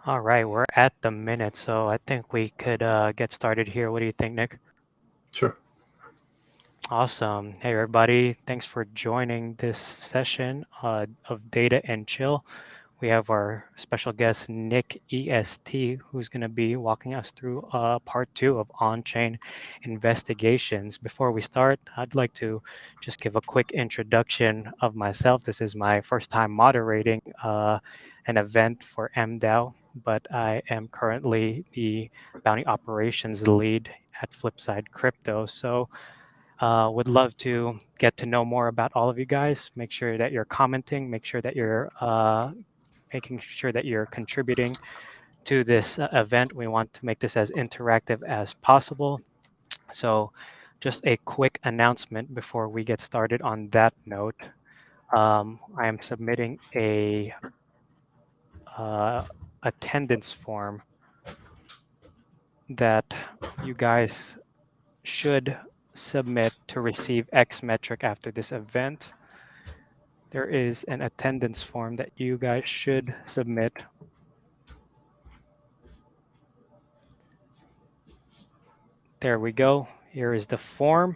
All right, we're at the minute, so I think we could get started here. What do you think, Nick? Sure. Awesome. Hey, everybody. Thanks for joining this session of Data and Chill. We have our special guest, Nick-EST, who's going to be walking us through part two of on-chain investigations. Before we start, I'd like to just give a quick introduction of myself. This is my first time moderating an event for MDAO, but I am currently the bounty operations lead at Flipside Crypto. So would love to get to know more about all of you guys. Make sure that you're commenting, make sure that you're making sure that you're contributing to this event. We want to make this as interactive as possible. So just a quick announcement before we get started on that note. I am submitting a attendance form that you guys should submit to receive X metric after this event. There is an attendance form that you guys should submit. There we go. Here is the form.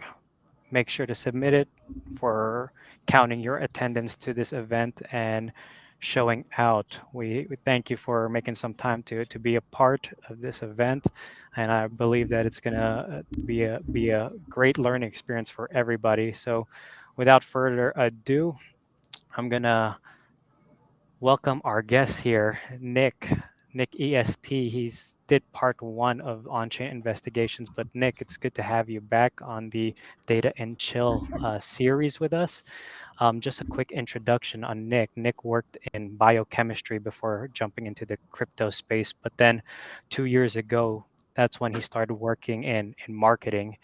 Make sure to submit it for counting your attendance to this event and showing out. We thank you for making some time to be a part of this event, and I believe that it's gonna be a great learning experience for everybody. So, without further ado, I'm gonna welcome our guest here, Nick-EST. He's did part one of on-chain investigations, but Nick, it's good to have you back on the Data and Chill series with us. Just a quick introduction on Nick. Nick worked in biochemistry before jumping into the crypto space, but then 2 years ago, that's when he started working in marketing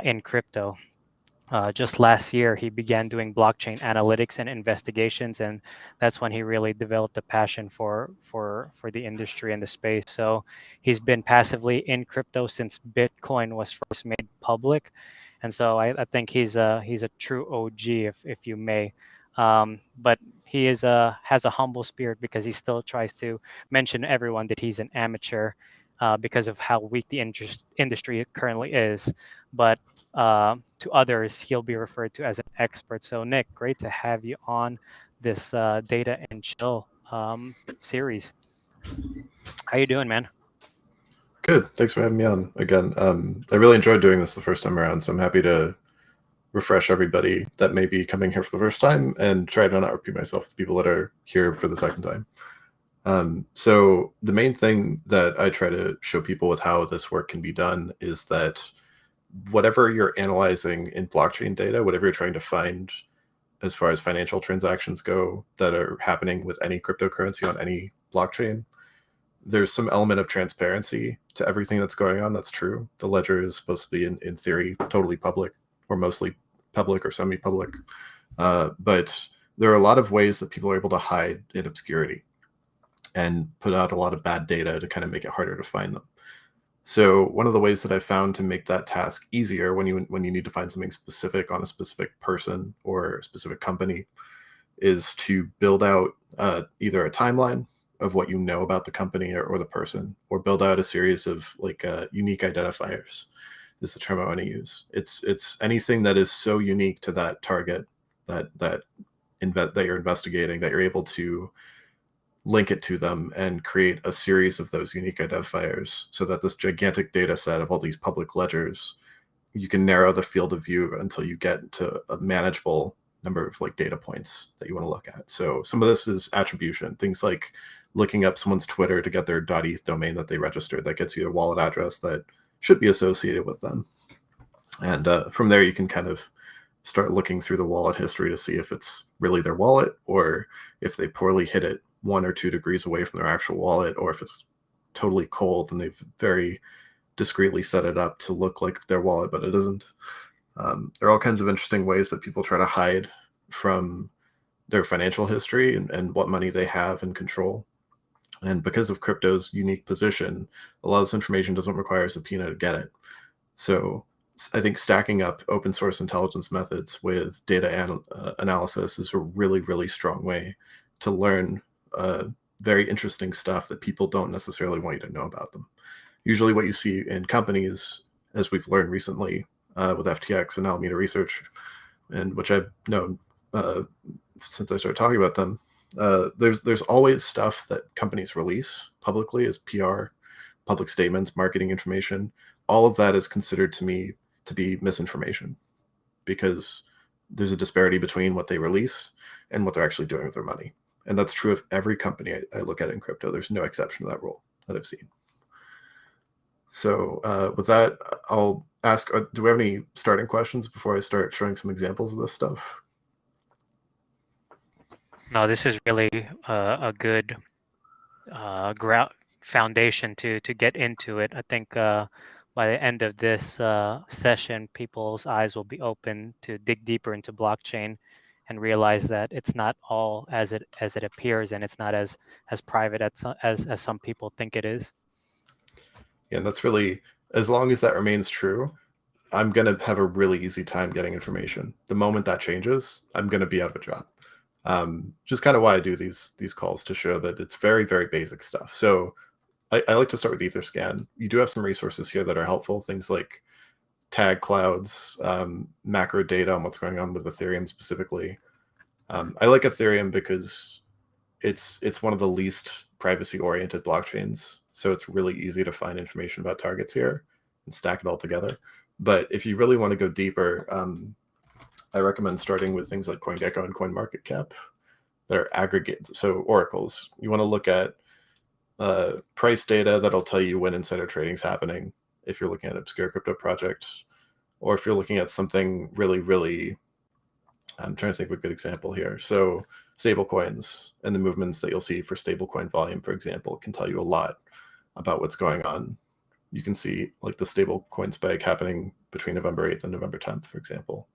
in crypto. Just last year, he began doing blockchain analytics and investigations, and that's when he really developed a passion for the industry and the space. So he's been passively in crypto since Bitcoin was first made public, and so I think he's a true OG, if you may. But he has a humble spirit because he still tries to mention to everyone that he's an amateur because of how weak the industry currently is. But to others, he'll be referred to as an expert. So, Nick, great to have you on this Data and Chill series. How you doing, man? Good. Thanks for having me on again. I really enjoyed doing this the first time around, so I'm happy to refresh everybody that may be coming here for the first time and try to not repeat myself with people that are here for the second time. So the main thing that I try to show people with how this work can be done is that whatever you're analyzing in blockchain data, whatever you're trying to find as far as financial transactions go that are happening with any cryptocurrency on any blockchain, there's some element of transparency to everything that's going on. That's true. The ledger is supposed to be, in theory, totally public or mostly public or semi-public. But there are a lot of ways that people are able to hide in obscurity and put out a lot of bad data to kind of make it harder to find them. So one of the ways that I found to make that task easier when you need to find something specific on a specific person or a specific company is to build out either a timeline of what you know about the company or the person, or build out a series of unique identifiers is the term I want to use. It's anything that is so unique to that target that you're investigating that you're able to link it to them and create a series of those unique identifiers so that this gigantic data set of all these public ledgers, you can narrow the field of view until you get to a manageable number of data points that you want to look at. So some of this is attribution, things like looking up someone's Twitter to get their .eth domain that they registered. That gets you a wallet address that should be associated with them. And from there, you can kind of start looking through the wallet history to see if it's really their wallet or if they poorly hid it 1 or 2 degrees away from their actual wallet, or if it's totally cold and they've very discreetly set it up to look like their wallet, but it isn't. There are all kinds of interesting ways that people try to hide from their financial history and what money they have and control. And because of crypto's unique position, a lot of this information doesn't require a subpoena to get it. So I think stacking up open source intelligence methods with data analysis is a really, really strong way to learn very interesting stuff that people don't necessarily want you to know about them. Usually what you see in companies, as we've learned recently with FTX and Alameda Research, and which I've known since I started talking about them, there's always stuff that companies release publicly as PR, public statements, marketing information. All of that is considered to me to be misinformation because there's a disparity between what they release and what they're actually doing with their money. And that's true of every company I look at in crypto. There's no exception to that rule that I've seen. So with that, I'll ask, do we have any starting questions before I start showing some examples of this stuff? No, this is really a good foundation to get into it. I think by the end of this session, people's eyes will be open to dig deeper into blockchain and realize that it's not all as it appears, and it's not as private as some people think it is. Yeah, and that's really, as long as that remains true, I'm going to have a really easy time getting information. The moment that changes, I'm going to be out of a job. Just kind of why I do these calls, to show that it's very, very basic stuff. So I like to start with Etherscan. You do have some resources here that are helpful, things like tag clouds, macro data on what's going on with Ethereum specifically. I like Ethereum because it's one of the least privacy-oriented blockchains, so it's really easy to find information about targets here and stack it all together. But if you really want to go deeper, I recommend starting with things like CoinGecko and CoinMarketCap that are aggregates, so oracles. You want to look at price data that'll tell you when insider trading is happening if you're looking at obscure crypto projects, or if you're looking at something really, really, I'm trying to think of a good example here. So stable coins and the movements that you'll see for stablecoin volume, for example, can tell you a lot about what's going on. You can see like the stablecoin spike happening between November 8th and November 10th, for example.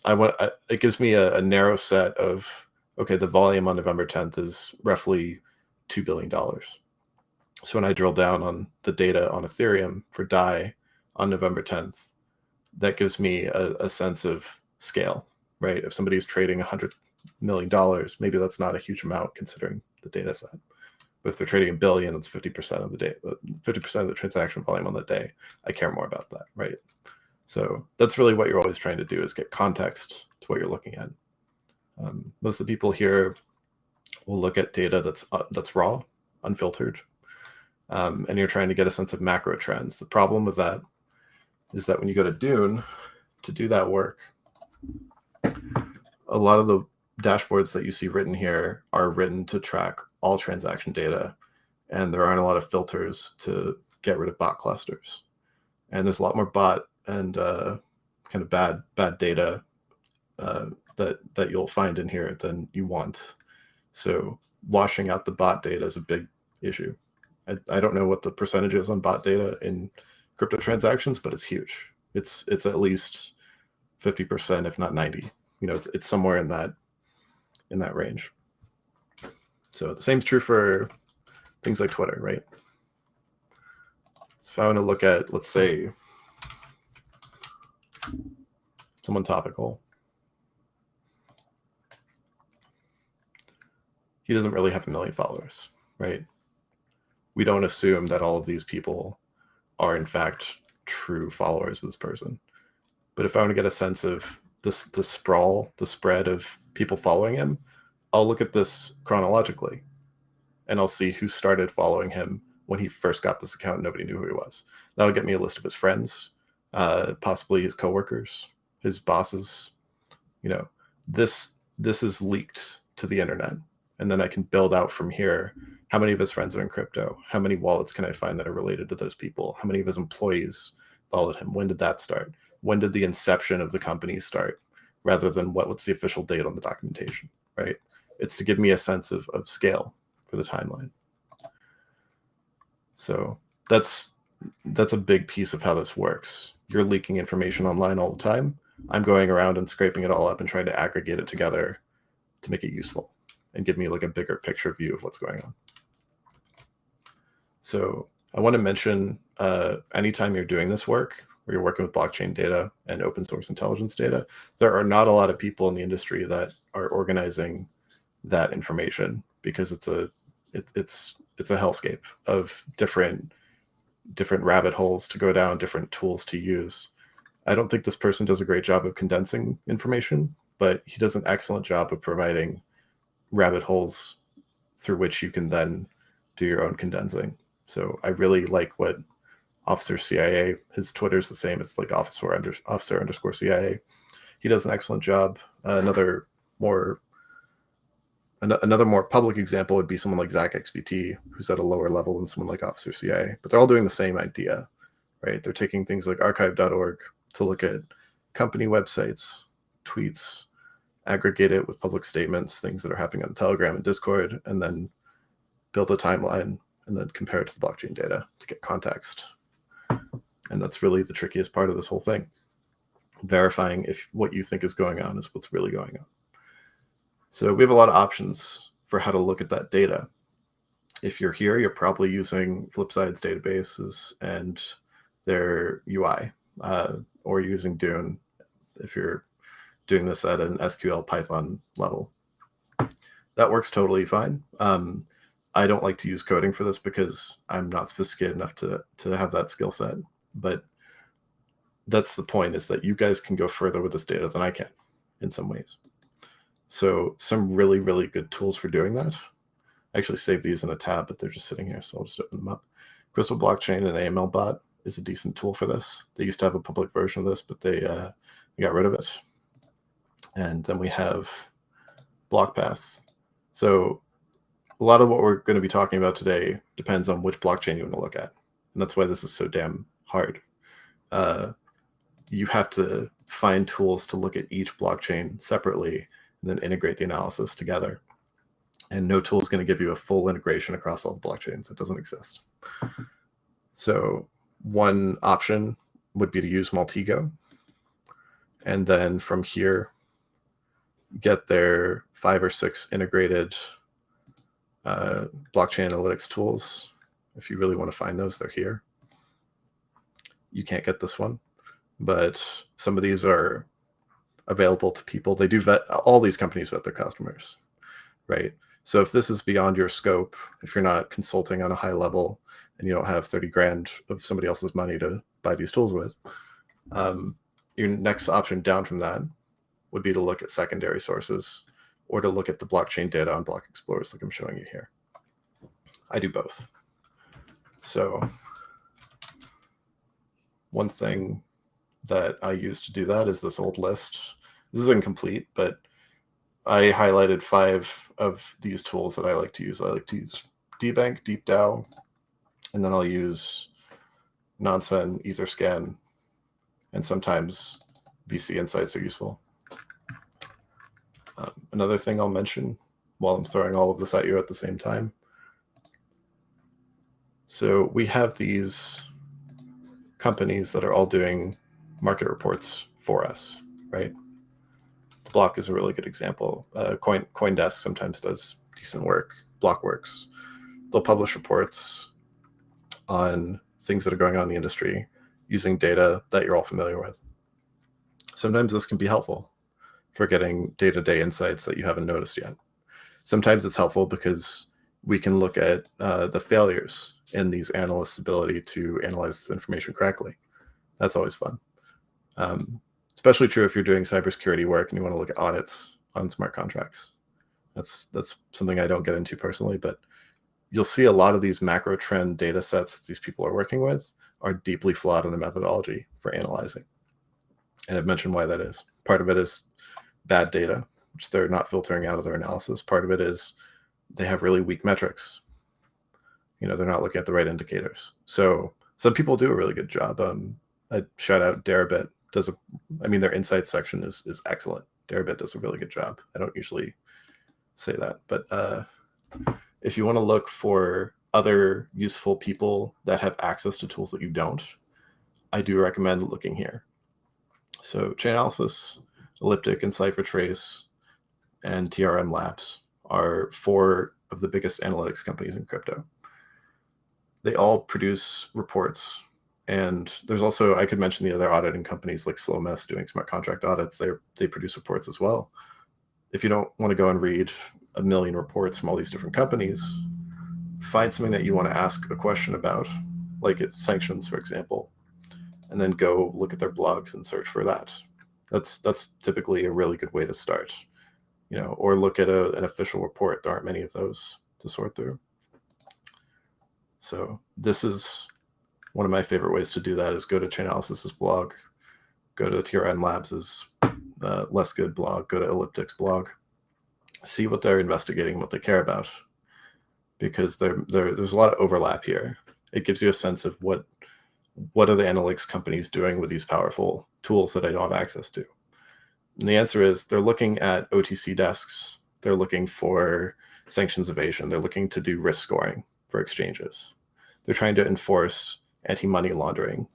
It gives me a narrow set of, okay, the volume on November 10th is roughly $2 billion. So when I drill down on the data on Ethereum for DAI on November 10th, that gives me a sense of scale, right? If somebody's trading $100 million, maybe that's not a huge amount considering the data set. But if they're trading $1 billion, it's 50% of the day, 50% of the transaction volume on that day. I care more about that, right? So that's really what you're always trying to do, is get context to what you're looking at. Most of the people here will look at data that's raw, unfiltered, and you're trying to get a sense of macro trends. The problem with that is that when you go to Dune to do that work, a lot of the dashboards that you see written here are written to track all transaction data, and there aren't a lot of filters to get rid of bot clusters. And there's a lot more bot and kind of bad data that you'll find in here than you want. So washing out the bot data is a big issue. I don't know what the percentage is on bot data in crypto transactions, but it's huge. It's at least 50%, if not 90. It's somewhere in that range. So the same is true for things like Twitter, right? So if I want to look at, let's say, someone topical, he doesn't really have 1 million followers, right? We don't assume that all of these people are in fact true followers of this person. But if I want to get a sense of the spread of people following him, I'll look at this chronologically, and I'll see who started following him when he first got this account and nobody knew who he was. That'll get me a list of his friends, possibly his coworkers, his bosses. This is leaked to the internet, and then I can build out from here. How many of his friends are in crypto? How many wallets can I find that are related to those people? How many of his employees followed him? When did that start? When did the inception of the company start? Rather than what's the official date on the documentation, right? It's to give me a sense of scale for the timeline. So that's a big piece of how this works. You're leaking information online all the time. I'm going around and scraping it all up and trying to aggregate it together to make it useful and give me like a bigger picture view of what's going on. So I want to mention anytime you're doing this work, where you're working with blockchain data and open source intelligence data, there are not a lot of people in the industry that are organizing that information, because it's a hellscape of different rabbit holes to go down, different tools to use. I don't think this person does a great job of condensing information, but he does an excellent job of providing rabbit holes through which you can then do your own condensing. So I really like what Officer CIA, his Twitter's the same. It's like officer _CIA. He does an excellent job. Another more public example would be someone like Zach XBT, who's at a lower level than someone like Officer CIA, but they're all doing the same idea, right? They're taking things like archive.org to look at company websites, tweets, aggregate it with public statements, things that are happening on Telegram and Discord, and then build a timeline and then compare it to the blockchain data to get context. And that's really the trickiest part of this whole thing. Verifying if what you think is going on is what's really going on. So we have a lot of options for how to look at that data. If you're here, you're probably using Flipside's databases and their UI, or using Dune if you're doing this at an SQL Python level. That works totally fine. I don't like to use coding for this because I'm not sophisticated enough to have that skill set. But that's the point, is that you guys can go further with this data than I can in some ways. So some really, really good tools for doing that. I actually saved these in a tab, but they're just sitting here, so I'll just open them up. Crystal Blockchain and AML Bot is a decent tool for this. They used to have a public version of this, but they got rid of it. And then we have BlockPath. So a lot of what we're going to be talking about today depends on which blockchain you want to look at. And that's why this is so damn hard. You have to find tools to look at each blockchain separately and then integrate the analysis together. And no tool is going to give you a full integration across all the blockchains. It doesn't exist. So one option would be to use Maltego. And then from here, get their 5 or 6 integrated blockchain analytics tools. If you really want to find those, they're here. You can't get this one, but some of these are available to people. They do vet, all these companies vet their customers, right? So if this is beyond your scope, if you're not consulting on a high level and you don't have 30 grand of somebody else's money to buy these tools with, your next option down from that would be to look at secondary sources or to look at the blockchain data on block explorers like I'm showing you here. I do both. So one thing that I use to do that is this old list. This is incomplete, but I highlighted 5 of these tools that I like to use. I like to use DBank, DeepDAO, and then I'll use Nonsen, Etherscan, and sometimes VC Insights are useful. Another thing I'll mention while I'm throwing all of this at you at the same time. So we have these companies that are all doing market reports for us, right? The Block is a really good example. CoinDesk sometimes does decent work. Blockworks. They'll publish reports on things that are going on in the industry using data that you're all familiar with. Sometimes this can be helpful for getting day-to-day insights that you haven't noticed yet. Sometimes it's helpful because we can look at the failures in these analysts' ability to analyze this information correctly. That's always fun. Especially true if you're doing cybersecurity work and you want to look at audits on smart contracts. That's something I don't get into personally, but you'll see a lot of these macro trend data sets that these people are working with are deeply flawed in the methodology for analyzing. And I've mentioned why that is. Part of it is bad data, which they're not filtering out of their analysis. Part of it is they have really weak metrics. They're not looking at the right indicators. So some people do a really good job. I shout out Deribit. Their insights section is excellent. Deribit does a really good job. I don't usually say that, but if you want to look for other useful people that have access to tools that you don't, I do recommend looking here. So Chainalysis, Elliptic, and CipherTrace, and TRM Labs are 4 of the biggest analytics companies in crypto. They all produce reports. And there's also, I could mention the other auditing companies like SlowMess doing smart contract audits. They produce reports as well. if you don't want to go and read a million reports from all these different companies, find something that you want to ask a question about, like sanctions, for example, and then go look at their blogs and search for that. That's typically a really good way to start, or look at an official report. There aren't many of those to sort through. So this is one of my favorite ways to do that, is go to Chainalysis's blog, go to TRN Labs's less good blog, go to Elliptic's blog, see what they're investigating, what they care about, because there's a lot of overlap here. It gives you a sense of what are the analytics companies doing with these powerful tools that I don't have access to. And the answer is they're looking at OTC desks. They're looking for sanctions evasion. They're looking to do risk scoring for exchanges. They're trying to enforce anti-money laundering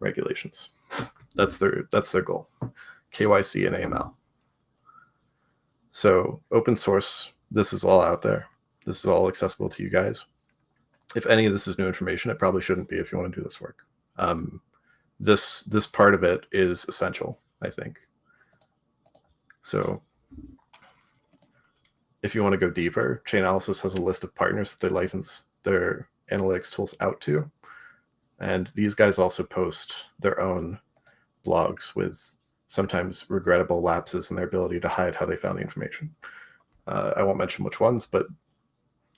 regulations. That's their goal. KYC and AML. So open source, this is all out there. This is all accessible to you guys. If any of this is new information, it probably shouldn't be if you want to do this work. This part of it is essential, I think. So if you want to go deeper, Chainalysis has a list of partners that they license their analytics tools out to. And these guys also post their own blogs with sometimes regrettable lapses in their ability to hide how they found the information. I won't mention which ones, but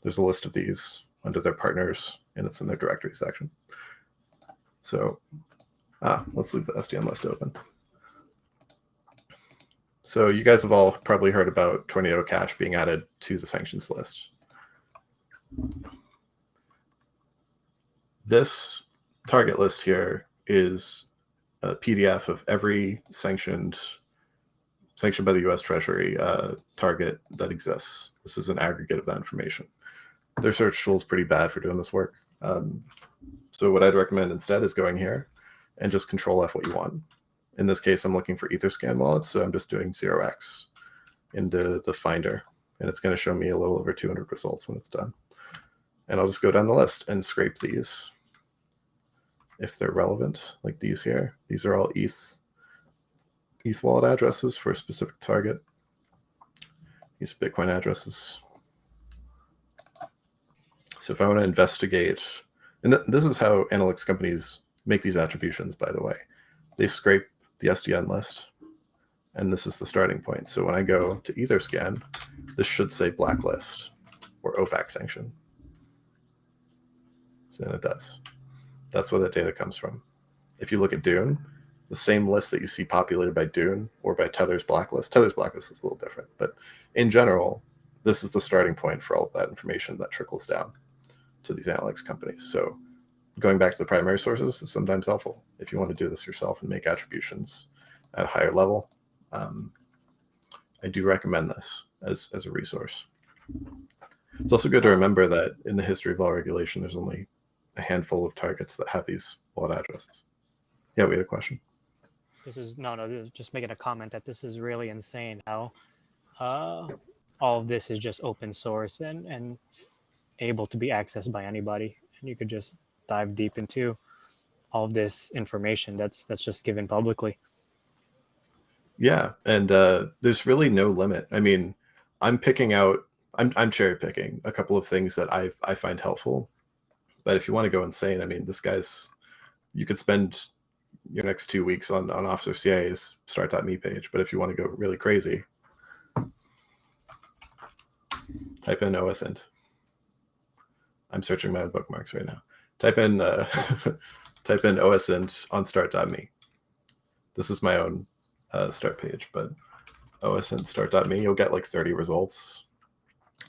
there's a list of these under their partners, and it's in their directory section. So let's leave the SDN list open. So you guys have all probably heard about Tornado Cash being added to the sanctions list. This target list here is a PDF of every sanctioned by the US Treasury target that exists. This is an aggregate of that information. Their search tool is pretty bad for doing this work. So what I'd recommend instead is going here and just Control F what you want. In this case, I'm looking for Etherscan wallets, so I'm just doing 0x into the Finder, and it's going to show me a little over 200 results when it's done. And I'll just go down the list and scrape these if they're relevant, like these here. These are all ETH wallet addresses for a specific target. These are Bitcoin addresses. So if I want to investigate, and this is how analytics companies make these attributions, by the way. They scrape the SDN list, and this is the starting point. So when I go to Etherscan, this should say blacklist or OFAC sanction. So then it does. That's where that data comes from. If you look at Dune, the same list that you see populated by Dune or by Tether's blacklist. Tether's blacklist is a little different, but in general, this is the starting point for all of that information that trickles down to these analytics companies. So going back to the primary sources is sometimes helpful if you want to do this yourself and make attributions at a higher level. I do recommend this as a resource. It's also good to remember that in the history of law regulation, there's only a handful of targets that have these wallet addresses. Yeah, we had a question. This is just making a comment that this is really insane how all of this is just open source and able to be accessed by anybody, and you could just dive deep into all of this information that's just given publicly. Yeah, and there's really no limit. I mean, I'm cherry picking a couple of things that I find helpful. But if you want to go insane, I mean, you could spend your next 2 weeks on Officer CIA's start.me page. But if you want to go really crazy, type in OSINT. I'm searching my bookmarks right now. Type in OSINT on start.me. This is my own start page, but OSINT start.me, you'll get like 30 results.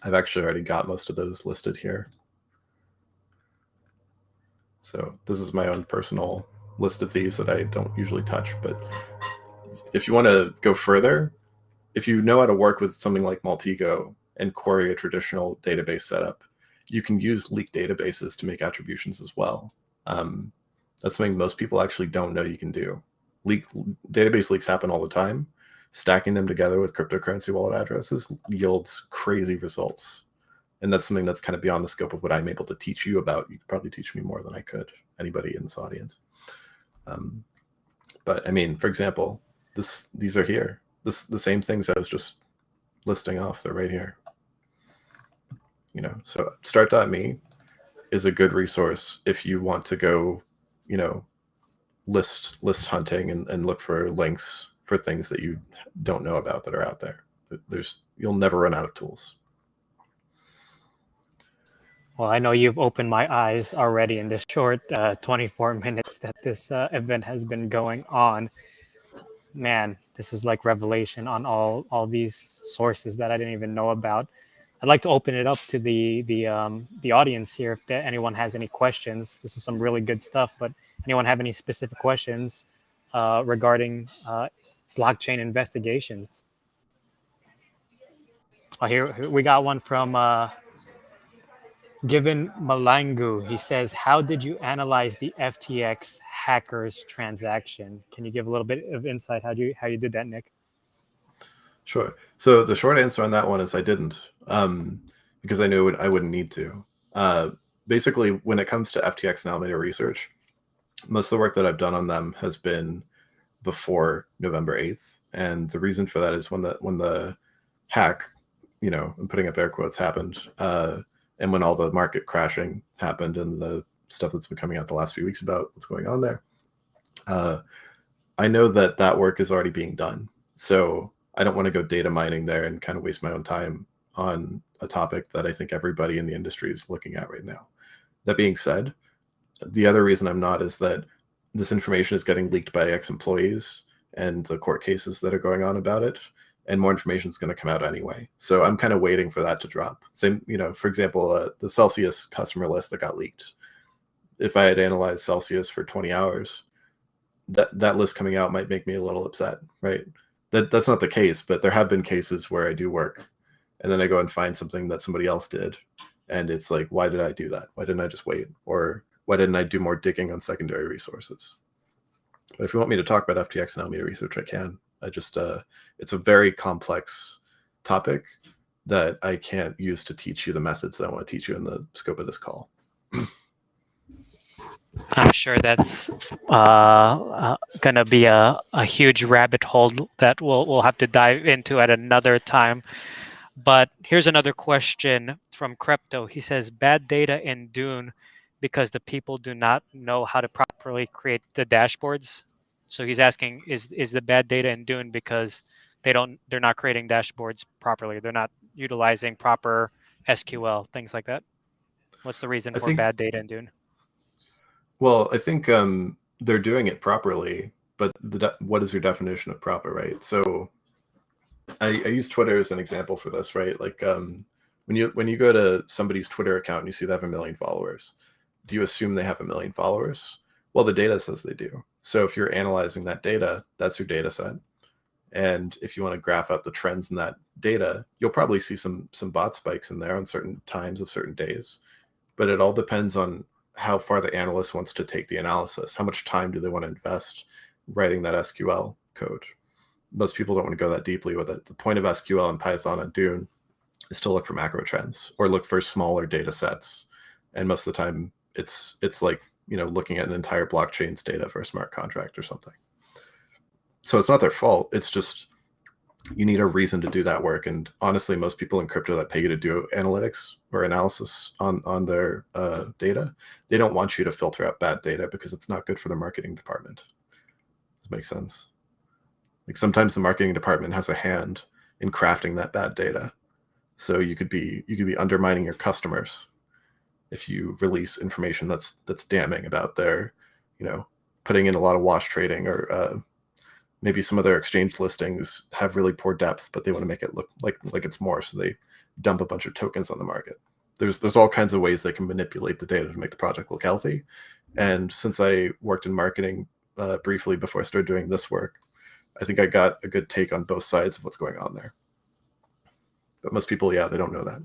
I've actually already got most of those listed here. So this is my own personal list of these that I don't usually touch. But if you want to go further, if you know how to work with something like Maltego and query a traditional database setup, you can use leaked databases to make attributions as well. That's something most people actually don't know you can do. Database leaks happen all the time. Stacking them together with cryptocurrency wallet addresses yields crazy results. And that's something that's kind of beyond the scope of what I'm able to teach you about. You could probably teach me more than I could, anybody in this audience. But I mean, for example, these are here. The same things I was just listing off. They're right here. So start.me is a good resource if you want to go, list hunting and look for links for things that you don't know about that are out there. You'll never run out of tools. Well, I know you've opened my eyes already in this short 24 minutes that this event has been going on. Man, this is like revelation on all these sources that I didn't even know about. I'd like to open it up to the audience here if anyone has any questions. This is some really good stuff, but anyone have any specific questions regarding blockchain investigations? Oh, here we got one from Given Malangu. He says, "How did you analyze the FTX hackers transaction?" Can you give a little bit of insight how you did that, Nick? Sure. So the short answer on that one is I didn't, because I knew I wouldn't need to. Basically, when it comes to FTX and Alameda research, most of the work that I've done on them has been before November 8th. And the reason for that is when the hack, I'm putting up air quotes, happened, and when all the market crashing happened and the stuff that's been coming out the last few weeks about what's going on there, I know that work is already being done. So I don't want to go data mining there and kind of waste my own time on a topic that I think everybody in the industry is looking at right now. That being said, the other reason I'm not is that this information is getting leaked by ex-employees and the court cases that are going on about it, and more information is going to come out anyway. So I'm kind of waiting for that to drop. Same, for example, the Celsius customer list that got leaked. If I had analyzed Celsius for 20 hours, that list coming out might make me a little upset, right? That's not the case, but there have been cases where I do work and then I go and find something that somebody else did. And it's like, why did I do that? Why didn't I just wait? Or why didn't I do more digging on secondary resources? But if you want me to talk about FTX and Alameda research, I can. It's a very complex topic that I can't use to teach you the methods that I want to teach you in the scope of this call. I'm sure that's going to be a huge rabbit hole that we'll have to dive into at another time. But here's another question from Crypto. He says, bad data in Dune because the people do not know how to properly create the dashboards. So he's asking, is the bad data in Dune because they're not creating dashboards properly? They're not utilizing proper SQL, things like that. What's the reason for bad data in Dune? Well, I think they're doing it properly, but what is your definition of proper, right? So I use Twitter as an example for this, right? Like when you go to somebody's Twitter account and you see they have 1 million followers, do you assume they have 1 million followers? Well, the data says they do. So if you're analyzing that data, that's your data set. And if you want to graph out the trends in that data, you'll probably see some bot spikes in there on certain times of certain days. But it all depends on how far the analyst wants to take the analysis. How much time do they want to invest writing that SQL code? Most people don't want to go that deeply with it. The point of SQL and Python and Dune is to look for macro trends or look for smaller data sets. And most of the time it's like, looking at an entire blockchain's data for a smart contract or something. So it's not their fault. It's just you need a reason to do that work. And honestly, most people in crypto that pay you to do analytics or analysis on their data, they don't want you to filter out bad data because it's not good for the marketing department. Does that make sense? Like sometimes the marketing department has a hand in crafting that bad data. So you could be undermining your customers if you release information that's damning about their, putting in a lot of wash trading, or maybe some of their exchange listings have really poor depth, but they want to make it look like it's more, so they dump a bunch of tokens on the market. There's all kinds of ways they can manipulate the data to make the project look healthy. And since I worked in marketing briefly before I started doing this work, I think I got a good take on both sides of what's going on there. But most people, they don't know that.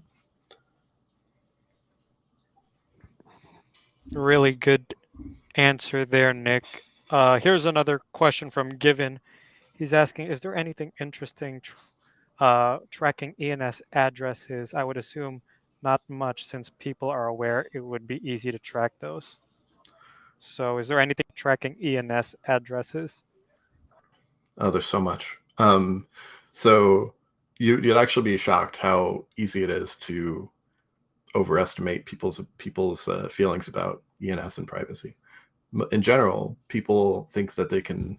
Really good answer there, Nick. Here's another question from Given. He's asking, is there anything interesting tracking ENS addresses? I would assume not much, since people are aware it would be easy to track those. So is there anything tracking ENS addresses? Oh, there's so much. So you'd actually be shocked how easy it is to overestimate people's feelings about ENS and privacy. In general, people think that they can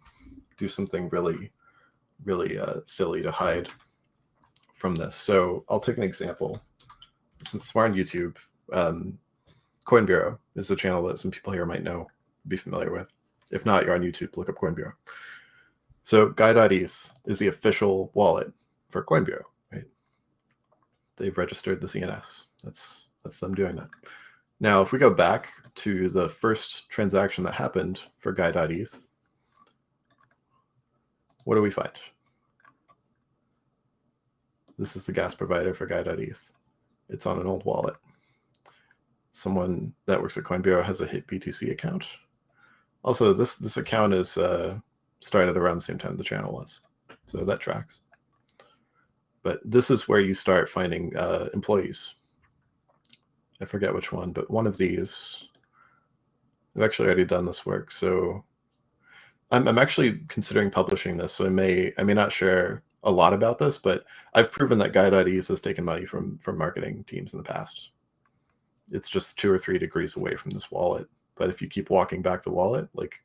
do something really, really silly to hide from this. So I'll take an example. Since we're on YouTube, Coin Bureau is a channel that some people here might know, be familiar with. If not, you're on YouTube, look up Coin Bureau. So Guy.eth is the official wallet for Coin Bureau, right? They've registered the CNS. That's them doing that. Now, if we go back to the first transaction that happened for Guy.eth, what do we find? This is the gas provider for Guy.eth. It's on an old wallet. Someone that works at Coin Bureau has a hit BTC account. Also, this account is started around the same time the channel was, so that tracks. But this is where you start finding employees. I forget which one, but one of these, I've actually already done this work. So I'm actually considering publishing this. So I may not share a lot about this, but I've proven that Guy.eth has taken money from marketing teams in the past. It's just 2 or 3 degrees away from this wallet. But if you keep walking back the wallet, like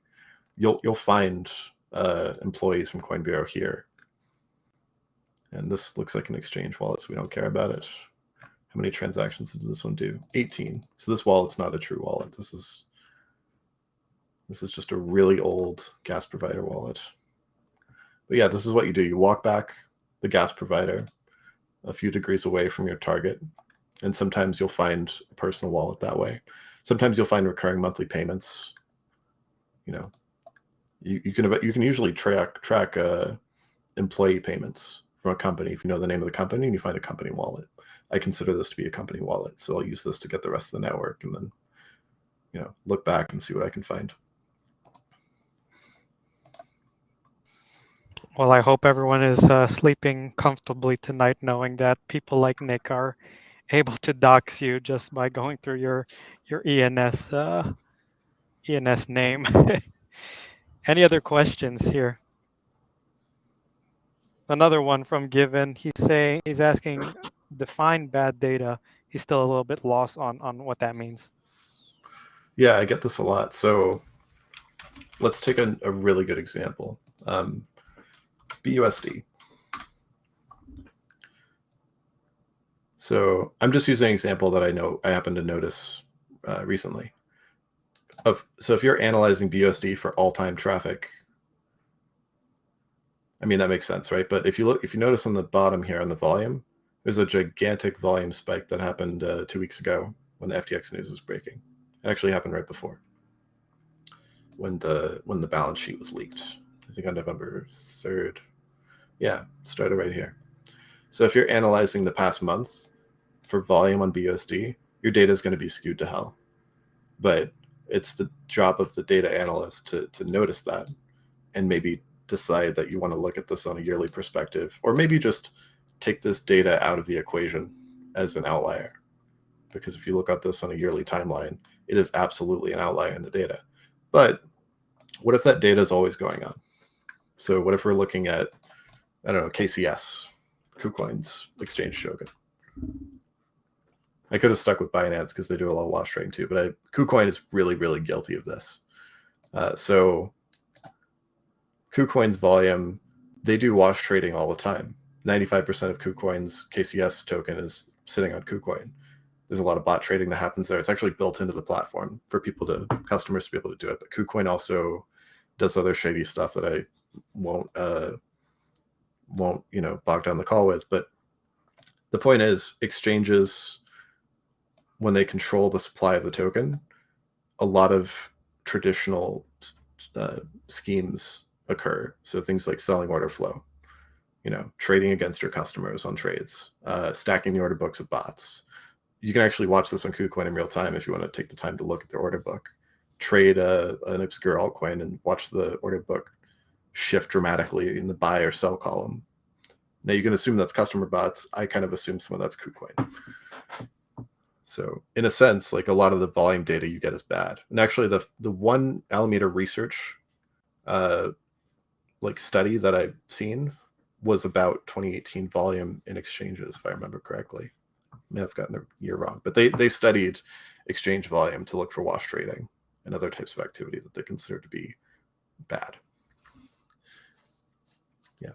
you'll find employees from Coin Bureau here. And this looks like an exchange wallet, so we don't care about it. How many transactions did this one do? 18. So this wallet's not a true wallet. This is just a really old gas provider wallet. But yeah, this is what you do. You walk back the gas provider a few degrees away from your target. And sometimes you'll find a personal wallet that way. Sometimes you'll find recurring monthly payments. You know, you can usually track employee payments from a company if you know the name of the company and you find a company wallet. I consider this to be a company wallet, so I'll use this to get the rest of the network and then, you know, look back and see what I can find. Well, I hope everyone is sleeping comfortably tonight, knowing that people like Nick are able to dox you just by going through your ENS name. Any other questions here? Another one from Given. He's asking, define bad data. He's still a little bit lost on what that means. Yeah, I get this a lot. So let's take a really good example. BUSD. So I'm just using an example that I happen to notice recently. So if you're analyzing BUSD for all-time traffic, I mean, that makes sense, right? But if you notice on the bottom here on the volume, there's a gigantic volume spike that happened 2 weeks ago when the FTX news was breaking. It actually happened right before, when the balance sheet was leaked. I think on November 3rd. Yeah, it started right here. So if you're analyzing the past month for volume on BUSD, your data is going to be skewed to hell. But it's the job of the data analyst to notice that and maybe decide that you want to look at this on a yearly perspective, or maybe just take this data out of the equation as an outlier. Because if you look at this on a yearly timeline, it is absolutely an outlier in the data. But what if that data is always going on? So what if we're looking at, I don't know, KCS, KuCoin's exchange token? I could have stuck with Binance because they do a lot of wash trading too, but KuCoin is really, really guilty of this. So KuCoin's volume, they do wash trading all the time. 95% of KuCoin's KCS token is sitting on KuCoin. There's a lot of bot trading that happens there. It's actually built into the platform for customers to be able to do it. But KuCoin also does other shady stuff that I won't bog down the call with. But the point is, exchanges, when they control the supply of the token, a lot of traditional schemes occur. So things like selling order flow, trading against your customers on trades, stacking the order books with bots. You can actually watch this on KuCoin in real time if you want to take the time to look at their order book. Trade an obscure altcoin and watch the order book shift dramatically in the buy or sell column. Now you can assume that's customer bots. I kind of assume some of that's KuCoin. So in a sense, like a lot of the volume data you get is bad. And actually the one Alameda research like study that I've seen was about 2018 volume in exchanges, if I remember correctly. I may have gotten the year wrong, but they studied exchange volume to look for wash trading and other types of activity that they consider to be bad. Yeah.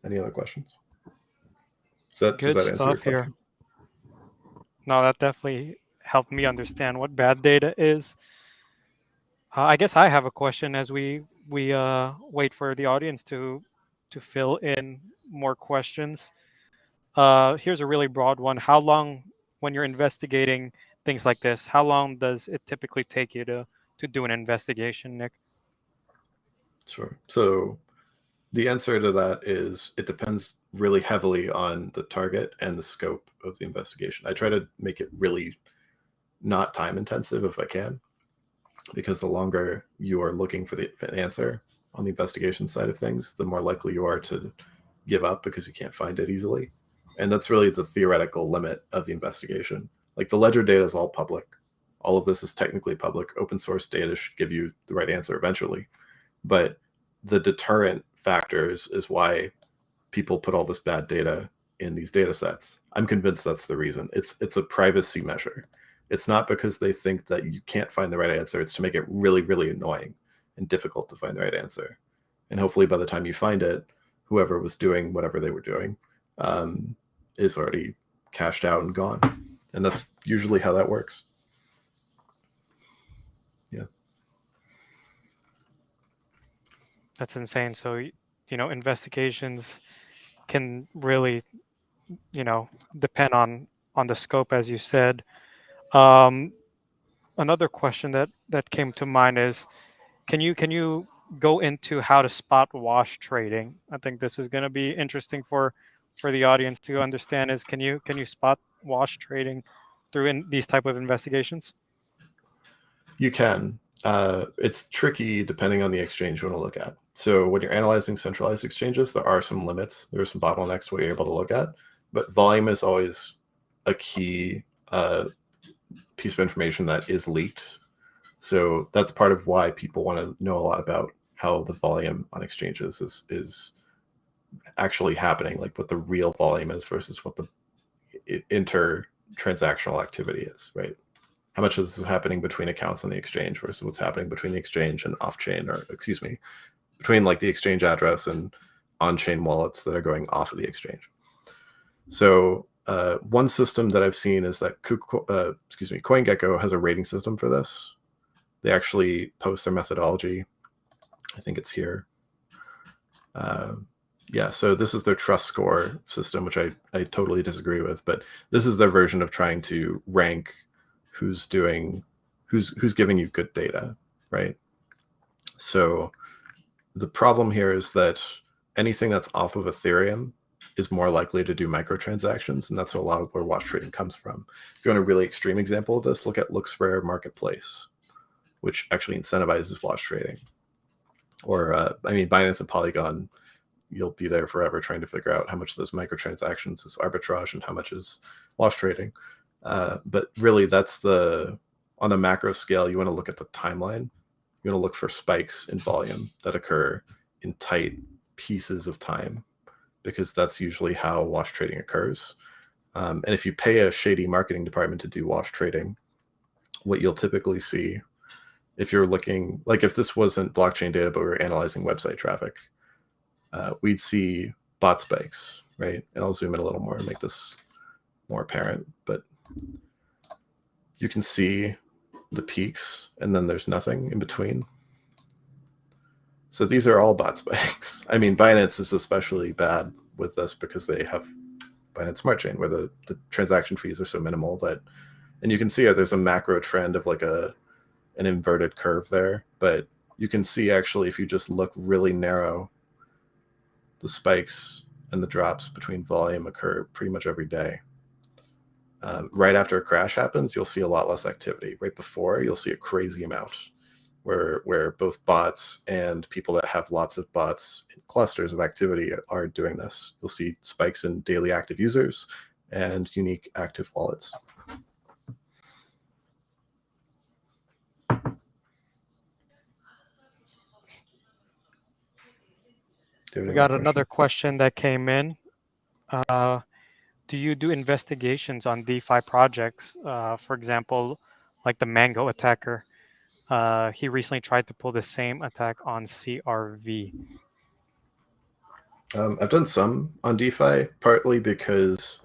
Any other questions? Does Good that answer your stuff here. question? No, that definitely helped me understand what bad data is. I guess I have a question as we wait for the audience to fill in more questions. Here's a really broad one. How long, when you're investigating things like this, how long does it typically take you to do an investigation, Nick? Sure. So the answer to that is it depends really heavily on the target and the scope of the investigation. I try to make it really not time intensive if I can, because the longer you are looking for an answer on the investigation side of things, the more likely you are to give up because you can't find it easily. And that's really the theoretical limit of the investigation. Like the ledger data is all public. All of this is technically public. Open source data should give you the right answer eventually. But the deterrent factors is why people put all this bad data in these data sets. I'm convinced that's the reason. It's a privacy measure. It's not because they think that you can't find the right answer. It's to make it really, really annoying and difficult to find the right answer. And hopefully by the time you find it, whoever was doing whatever they were doing is already cashed out and gone. And that's usually how that works. Yeah. That's insane. So, investigations can really, depend on the scope, as you said. Um, Another question that came to mind is, can you go into how to spot wash trading? I think this is going to be interesting for the audience to understand. Is can you spot wash trading through these type of investigations? You can. It's tricky depending on the exchange you want to look at. So when you're analyzing centralized exchanges, there are some limits. There are some bottlenecks where you're able to look at, but volume is always a key piece of information that is leaked. So that's part of why people want to know a lot about how the volume on exchanges is actually happening, like what the real volume is versus what the inter-transactional activity is, right? How much of this is happening between accounts on the exchange versus what's happening between the exchange and off-chain, or excuse me, between like the exchange address and on-chain wallets that are going off of the exchange. So one system that I've seen is that CoinGecko has a rating system for this. They actually post their methodology. I think it's here. Yeah, so this is their trust score system, which I totally disagree with, but this is their version of trying to rank who's giving you good data, right? So the problem here is that anything that's off of Ethereum is more likely to do microtransactions, and that's a lot of where wash trading comes from. If you want a really extreme example of this, look at LooksRare Marketplace, which actually incentivizes wash trading. Or, Binance and Polygon, you'll be there forever trying to figure out how much of those microtransactions is arbitrage and how much is wash trading. But really, that's on a macro scale, you want to look at the timeline. You want to look for spikes in volume that occur in tight pieces of time, because that's usually how wash trading occurs. And if you pay a shady marketing department to do wash trading, what you'll typically see, if you're looking, like if this wasn't blockchain data, but we were analyzing website traffic, we'd see bot spikes, right? And I'll zoom in a little more and make this more apparent, but you can see the peaks and then there's nothing in between. So these are all bot spikes. I mean, Binance is especially bad with this because they have Binance Smart Chain where the transaction fees are so minimal that, and you can see there's a macro trend of like an inverted curve there, but you can see actually if you just look really narrow, the spikes and the drops between volume occur pretty much every day. Right after a crash happens, you'll see a lot less activity. Right before, you'll see a crazy amount where both bots and people that have lots of bots in clusters of activity are doing this. You'll see spikes in daily active users and unique active wallets. Do you have We any more got another questions? question that came in. Do you do investigations on DeFi projects? For example, like the Mango attacker. He recently tried to pull the same attack on CRV. I've done some on DeFi, partly because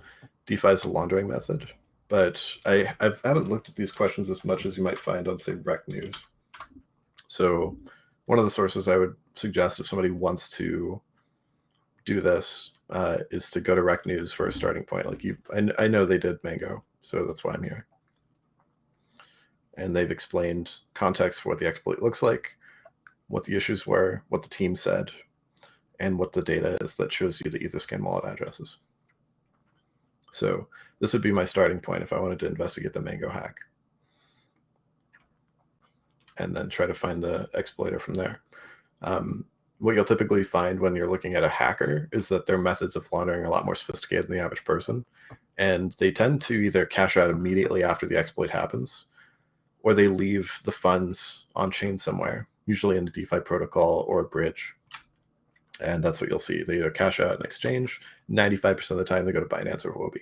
DeFi is a laundering method, but I haven't looked at these questions as much as you might find on, say, Rec News. So one of the sources I would suggest if somebody wants to do this is to go to Rec News for a starting point. Like I know they did Mango, so that's why I'm here. And they've explained context for what the exploit looks like, what the issues were, what the team said, and what the data is that shows you the Etherscan wallet addresses. So this would be my starting point if I wanted to investigate the Mango hack, and then try to find the exploiter from there. What you'll typically find when you're looking at a hacker is that their methods of laundering are a lot more sophisticated than the average person, and they tend to either cash out immediately after the exploit happens, or they leave the funds on chain somewhere, usually in the DeFi protocol or a bridge. And that's what you'll see. They either cash out and exchange. 95% of the time, they go to Binance or Huobi.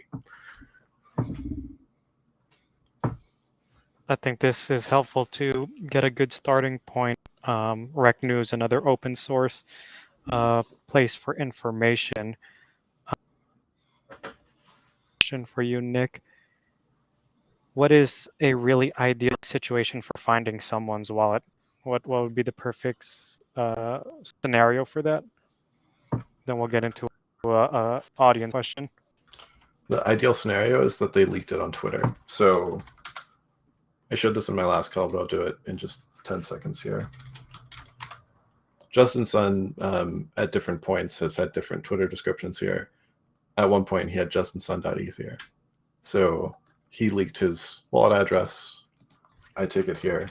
I think this is helpful to get a good starting point. Rec News, another open source place for information. Question for you, Nick. What is a really ideal situation for finding someone's wallet? What would be the perfect scenario for that? Then we'll get into a audience question. The ideal scenario is that they leaked it on Twitter. So I showed this in my last call, but I'll do it in just 10 seconds here. Justin Sun, at different points, has had different Twitter descriptions here. At one point, he had justinsun.eth here. So he leaked his wallet address. I take it here.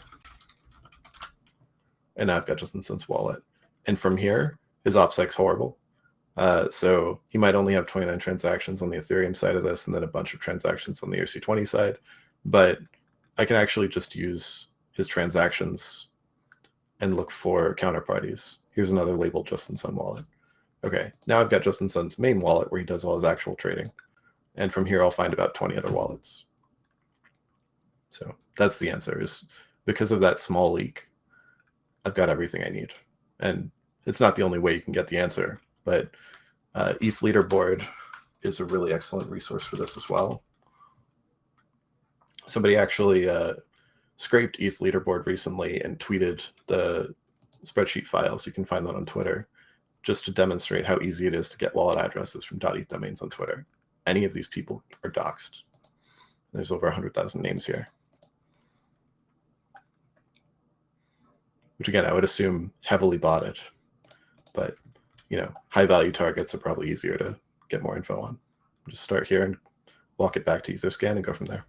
And now I've got Justin Sun's wallet. And from here, his OPSEC's horrible. So he might only have 29 transactions on the Ethereum side of this and then a bunch of transactions on the ERC20 side. But I can actually just use his transactions and look for counterparties. Here's another labeled Justin Sun wallet. Okay, now I've got Justin Sun's main wallet where he does all his actual trading. And from here, I'll find about 20 other wallets. So that's the answer, is because of that small leak, I've got everything I need. And it's not the only way you can get the answer, but ETH Leaderboard is a really excellent resource for this as well. Somebody actually scraped ETH Leaderboard recently and tweeted the spreadsheet files. You can find that on Twitter, just to demonstrate how easy it is to get wallet addresses from .eth domains on Twitter. Any of these people are doxxed. There's over 100,000 names here. Which again, I would assume heavily botted, but high value targets are probably easier to get more info on. Just start here and walk it back to Etherscan and go from there.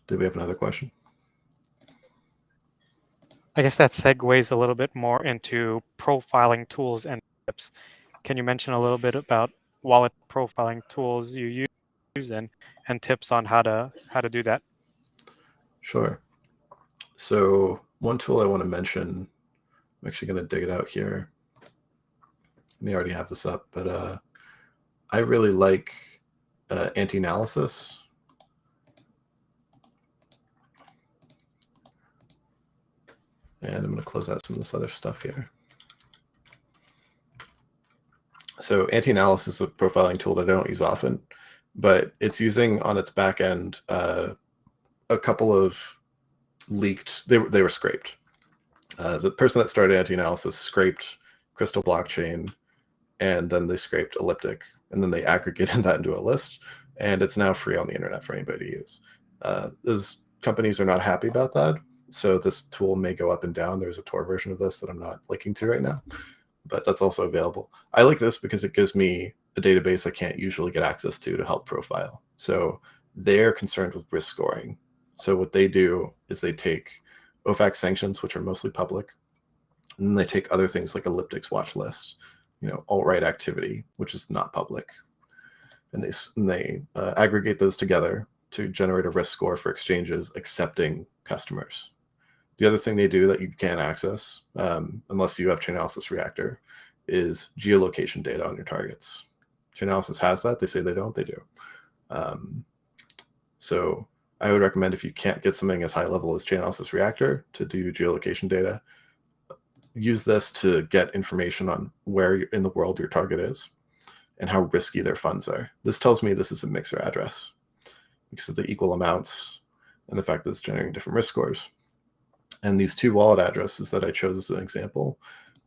Did we have another question? I guess that segues a little bit more into profiling tools and tips. Can you mention a little bit about wallet profiling tools you use and tips on how to do that? Sure. So one tool I want to mention, I'm actually going to dig it out here. I may already have this up, but I really like anti-analysis. And I'm going to close out some of this other stuff here. So anti-analysis is a profiling tool that I don't use often, but it's using on its back end a couple of leaked, they were scraped. The person that started anti-analysis scraped Crystal blockchain, and then they scraped Elliptic, and then they aggregated that into a list, and it's now free on the internet for anybody to use. Those companies are not happy about that, so this tool may go up and down. There's a Tor version of this that I'm not linking to right now, but that's also available. I like this because it gives me a database I can't usually get access to help profile. So they're concerned with risk scoring. So what they do is they take OFAC sanctions, which are mostly public, and then they take other things like Elliptic's watch list, alt-right activity, which is not public, and they aggregate those together to generate a risk score for exchanges accepting customers. The other thing they do that you can't access, unless you have Chainalysis Reactor, is geolocation data on your targets. Chainalysis has that. They say they don't. They do. So I would recommend, if you can't get something as high level as Chainalysis Reactor to do geolocation data, use this to get information on where in the world your target is and how risky their funds are. This tells me this is a mixer address because of the equal amounts and the fact that it's generating different risk scores. And these two wallet addresses that I chose as an example,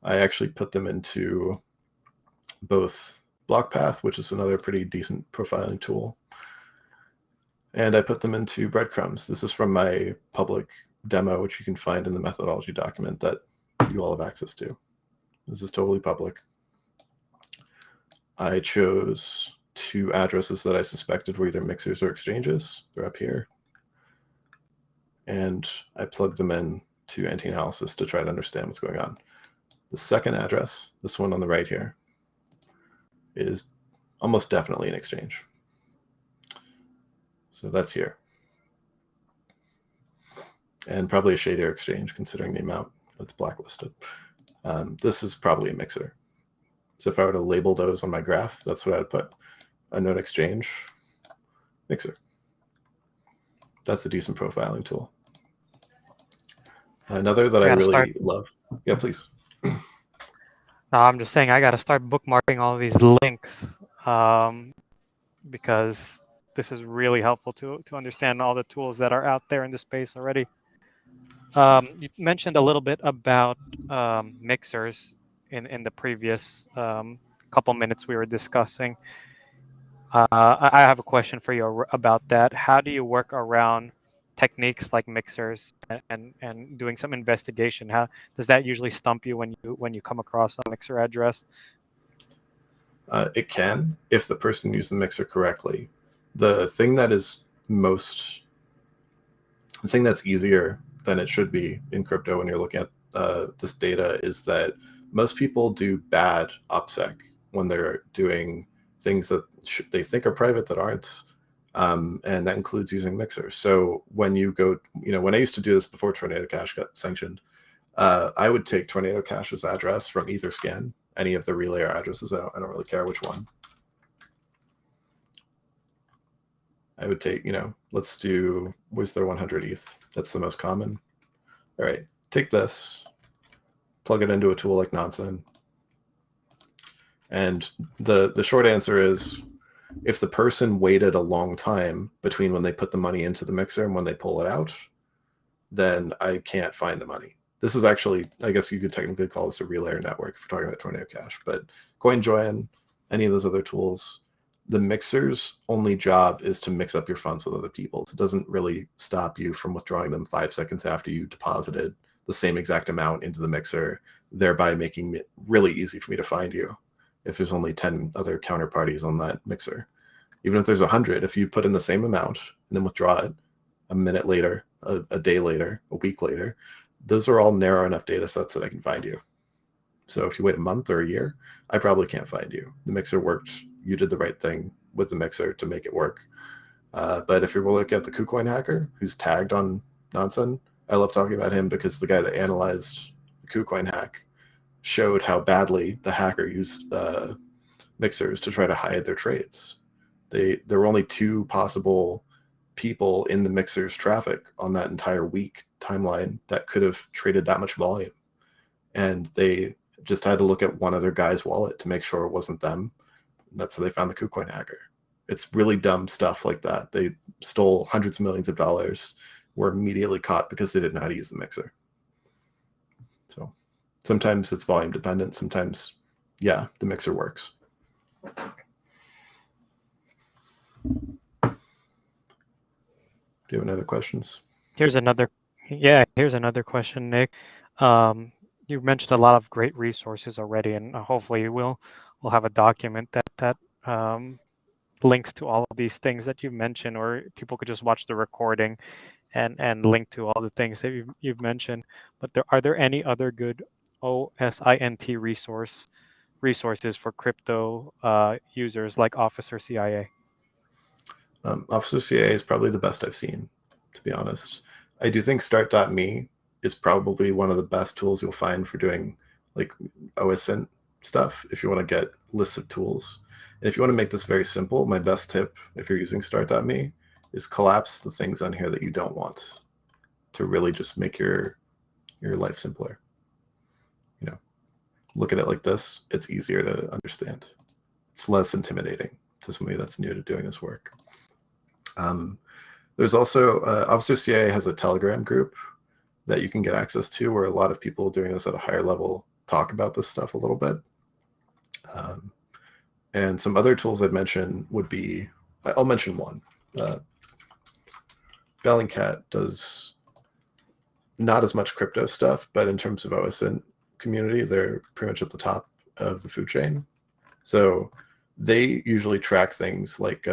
I actually put them into both BlockPath, which is another pretty decent profiling tool, and I put them into Breadcrumbs. This is from my public demo, which you can find in the methodology document that you all have access to. This is totally public. I chose two addresses that I suspected were either mixers or exchanges. They're up here. And I plugged them in to anti-analysis to try to understand what's going on. The second address, this one on the right here, is almost definitely an exchange. So that's here. And probably a shader exchange, considering the amount that's blacklisted. This is probably a mixer. So if I were to label those on my graph, that's what I would put. Unknown exchange, mixer. That's a decent profiling tool. Another that I really love. Yeah, please. No, I'm just saying I got to start bookmarking all of these links because this is really helpful to understand all the tools that are out there in the space already. You mentioned a little bit about mixers in the previous couple minutes we were discussing. I have a question for you about that. How do you work around techniques like mixers and doing some investigation? How does that usually stump you when you come across a mixer address? It can, if the person used the mixer correctly. The thing that's easier than it should be in crypto when you're looking at this data is that most people do bad OPSEC when they're doing things that they think are private that aren't, and that includes using mixers. So when you go, when I used to do this before Tornado Cash got sanctioned, I would take Tornado Cash's address from Etherscan, any of the relayer addresses. I don't really care which one. I would take, let's do, was there 100 ETH? That's the most common. All right, take this, plug it into a tool like Nansen. And the short answer is, if the person waited a long time between when they put the money into the mixer and when they pull it out, then I can't find the money. This is actually, I guess you could technically call this a relayer network if we're talking about Tornado Cash, but CoinJoin, any of those other tools, the mixer's only job is to mix up your funds with other people's. It doesn't really stop you from withdrawing them 5 seconds after you deposited the same exact amount into the mixer, thereby making it really easy for me to find you if there's only 10 other counterparties on that mixer. Even if there's 100, if you put in the same amount and then withdraw it a minute later, a day later, a week later, those are all narrow enough data sets that I can find you. So if you wait a month or a year, I probably can't find you. The mixer worked. You did the right thing with the mixer to make it work. But if you look at the KuCoin hacker who's tagged on Nansen, I love talking about him because the guy that analyzed the KuCoin hack showed how badly the hacker used mixers to try to hide their trades. There were only 2 possible people in the mixer's traffic on that entire week timeline that could have traded that much volume. And they just had to look at one other guy's wallet to make sure it wasn't them. And that's how they found the KuCoin hacker. It's really dumb stuff like that. They stole hundreds of millions of dollars, were immediately caught because they didn't know how to use the mixer. So sometimes it's volume dependent. Sometimes, yeah, the mixer works. Do you have any other questions? Here's another question, Nick. You mentioned a lot of great resources already, and hopefully we'll have a document that links to all of these things that you mentioned, or people could just watch the recording and link to all the things that you've mentioned. But are there any other good OSINT resources for crypto users like Officer CIA? Officer CA is probably the best I've seen, to be honest. I do think start.me is probably one of the best tools you'll find for doing like OSINT stuff if you want to get lists of tools. And if you want to make this very simple, my best tip if you're using start.me is collapse the things on here that you don't want to really just make your life simpler. You know, look at it like this. It's easier to understand. It's less intimidating to somebody that's new to doing this work. There's also Officer CIA has a Telegram group that you can get access to where a lot of people doing this at a higher level talk about this stuff a little bit. And some other tools I'd mention would be, I'll mention one. Bellingcat does not as much crypto stuff, but in terms of OSINT community, they're pretty much at the top of the food chain. So they usually track things like,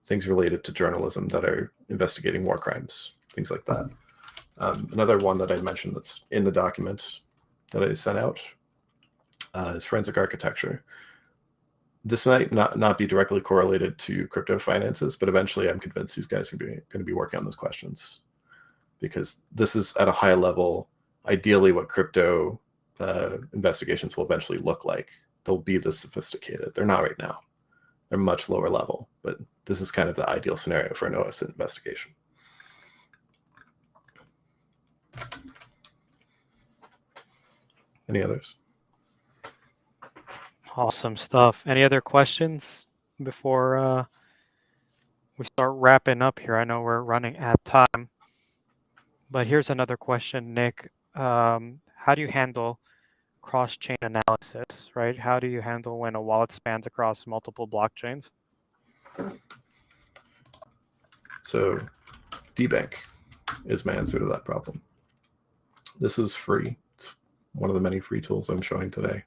things related to journalism that are investigating war crimes, things like that. Another one that I mentioned that's in the document that I sent out is forensic architecture. This might not be directly correlated to crypto finances, but eventually I'm convinced these guys are going to be working on those questions, because this is at a high level, ideally what crypto investigations will eventually look like. They'll be this sophisticated. They're not right now. They're much lower level, but this is kind of the ideal scenario for an OSINT investigation. Any others? Awesome stuff. Any other questions before we start wrapping up here? I know we're running out of time, but here's another question, Nick. How do you handle cross-chain analysis, right? How do you handle when a wallet spans across multiple blockchains? So DBank is my answer to that problem. This is free. It's one of the many free tools I'm showing today.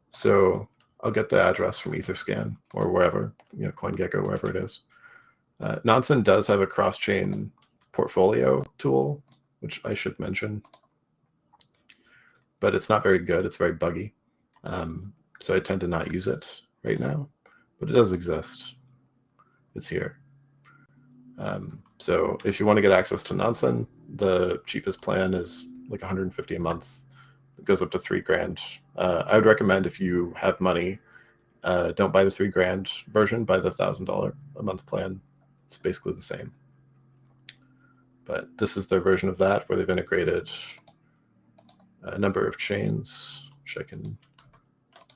So I'll get the address from Etherscan or wherever, CoinGecko, wherever it is. Nansen does have a cross-chain portfolio tool, which I should mention, but it's not very good. It's very buggy. So I tend to not use it right now, but it does exist. It's here. So if you want to get access to Nansen, the cheapest plan is like $150 a month. It goes up to $3,000. I would recommend, if you have money, don't buy the $3,000 version, buy the $1,000 a month plan. It's basically the same. But this is their version of that, where they've integrated a number of chains, which I can